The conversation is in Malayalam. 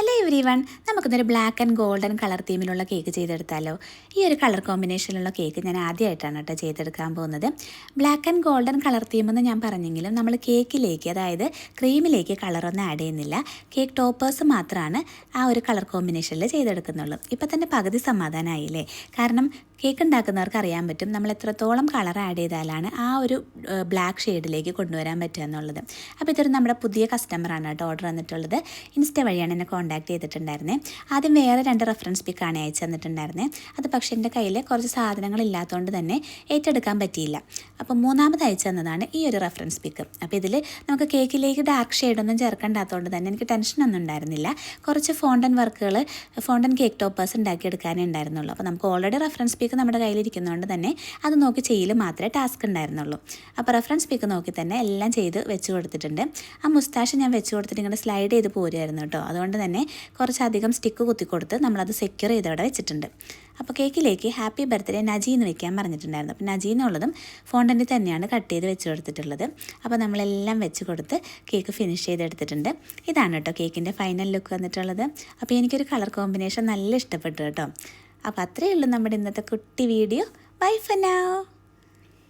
ഹലോ എവരിവൺ, നമുക്കിന്നൊരു ബ്ലാക്ക് ആൻഡ് ഗോൾഡൻ കളർ തീമിലുള്ള കേക്ക് ചെയ്തെടുത്താലോ. ഈ ഒരു കളർ കോമ്പിനേഷനിലുള്ള കേക്ക് ഞാൻ ആദ്യമായിട്ടാണ് കേട്ടോ ചെയ്തെടുക്കാൻ പോകുന്നത്. ബ്ലാക്ക് ആൻഡ് ഗോൾഡൻ കളർ തീമെന്ന് ഞാൻ പറഞ്ഞെങ്കിലും നമ്മൾ കേക്കിലേക്ക്, അതായത് ക്രീമിലേക്ക് കളറൊന്നും ആഡ് ചെയ്യുന്നില്ല. കേക്ക് ടോപ്പേഴ്സ് മാത്രമാണ് ആ ഒരു കളർ കോമ്പിനേഷനിൽ ചെയ്തെടുക്കുന്നുള്ളൂ. ഇപ്പം തന്നെ പകുതി സമാധാനമായില്ലേ? കാരണം കേക്ക് ഉണ്ടാക്കുന്നവർക്ക് അറിയാൻ പറ്റും നമ്മൾ എത്രത്തോളം കളർ ആഡ് ചെയ്താലാണ് ആ ഒരു ബ്ലാക്ക് ഷെയ്ഡിലേക്ക് കൊണ്ടുവരാൻ പറ്റുക എന്നുള്ളത്. അപ്പോൾ ഇതൊരു നമ്മുടെ പുതിയ കസ്റ്റമറാണ് കേട്ടോ ഓർഡർ വന്നിട്ടുള്ളത്. ഇൻസ്റ്റ വഴിയാണ് എന്നെ കോൺടാക്ട് ചെയ്തിട്ടുണ്ടായിരുന്നത്. ആദ്യം വേറെ 2 റെഫറൻസ് പിക്കാണ് അയച്ചു തന്നിട്ടുണ്ടായിരുന്നത്. അത് പക്ഷേ എൻ്റെ കയ്യിൽ കുറച്ച് സാധനങ്ങൾ ഇല്ലാത്തതുകൊണ്ട് തന്നെ ഏറ്റെടുക്കാൻ പറ്റിയില്ല. അപ്പോൾ മൂന്നാമത് അയച്ചു തന്നതാണ് ഈ ഒരു റെഫറൻസ് പിക്ക്. അപ്പോൾ ഇതിൽ നമുക്ക് കേക്കിലേക്ക് ഡാർക്ക് ഷെയ്ഡൊന്നും ചേർക്കേണ്ടാത്തതുകൊണ്ട് തന്നെ എനിക്ക് ടെൻഷനൊന്നും ഉണ്ടായിരുന്നില്ല. കുറച്ച് ഫോണ്ടൻ വർക്കുകൾ, ഫോണ്ടൻ കേക്ക് ടോപ്പേഴ്സ് ഉണ്ടാക്കിയെടുക്കാനേ ഉണ്ടായിരുന്നുള്ളൂ. അപ്പോൾ നമുക്ക് ഓൾറെഡി റെഫറൻസ് പിക്ക് നമ്മുടെ കയ്യിലിരിക്കുന്നതുകൊണ്ട് തന്നെ അത് നോക്കി ചെയ്യൽ മാത്രമേ ടാസ്ക് ഉണ്ടായിരുന്നുള്ളൂ. അപ്പോൾ റെഫറൻസ് പിക്ക് നോക്കി തന്നെ എല്ലാം ചെയ്ത് വെച്ച് കൊടുത്തിട്ടുണ്ട്. ആ മുസ്താഷ് ഞാൻ വെച്ച് കൊടുത്തിട്ട് ഇങ്ങനെ സ്ലൈഡ് ചെയ്ത് പോരുമായിരുന്നു കേട്ടോ. അതുകൊണ്ട് തന്നെ കുറച്ചധികം സ്റ്റിക്ക് കുത്തിക്കൊടുത്ത് നമ്മളത് സെക്യൂർ ചെയ്ത് അവിടെ വെച്ചിട്ടുണ്ട്. അപ്പോൾ കേക്കിലേക്ക് ഹാപ്പി ബർത്ത്ഡേ നജി എന്ന് വെക്കാൻ പറഞ്ഞിട്ടുണ്ടായിരുന്നു. അപ്പോൾ നജി എന്നുള്ളതും ഫോണ്ടൻറ്റിൽ തന്നെയാണ് കട്ട് ചെയ്ത് വെച്ച് കൊടുത്തിട്ടുള്ളത്. അപ്പോൾ നമ്മളെല്ലാം വെച്ച് കൊടുത്ത് കേക്ക് ഫിനിഷ് ചെയ്തെടുത്തിട്ടുണ്ട്. ഇതാണ് കേട്ടോ കേക്കിൻ്റെ ഫൈനൽ ലുക്ക് വന്നിട്ടുള്ളത്. അപ്പോൾ എനിക്കൊരു കളർ കോമ്പിനേഷൻ നല്ല ഇഷ്ടപ്പെട്ടു കേട്ടോ. അപ്പോൾ അത്രയേ ഉള്ളൂ നമ്മുടെ ഇന്നത്തെ കുട്ടി വീഡിയോ. By for now.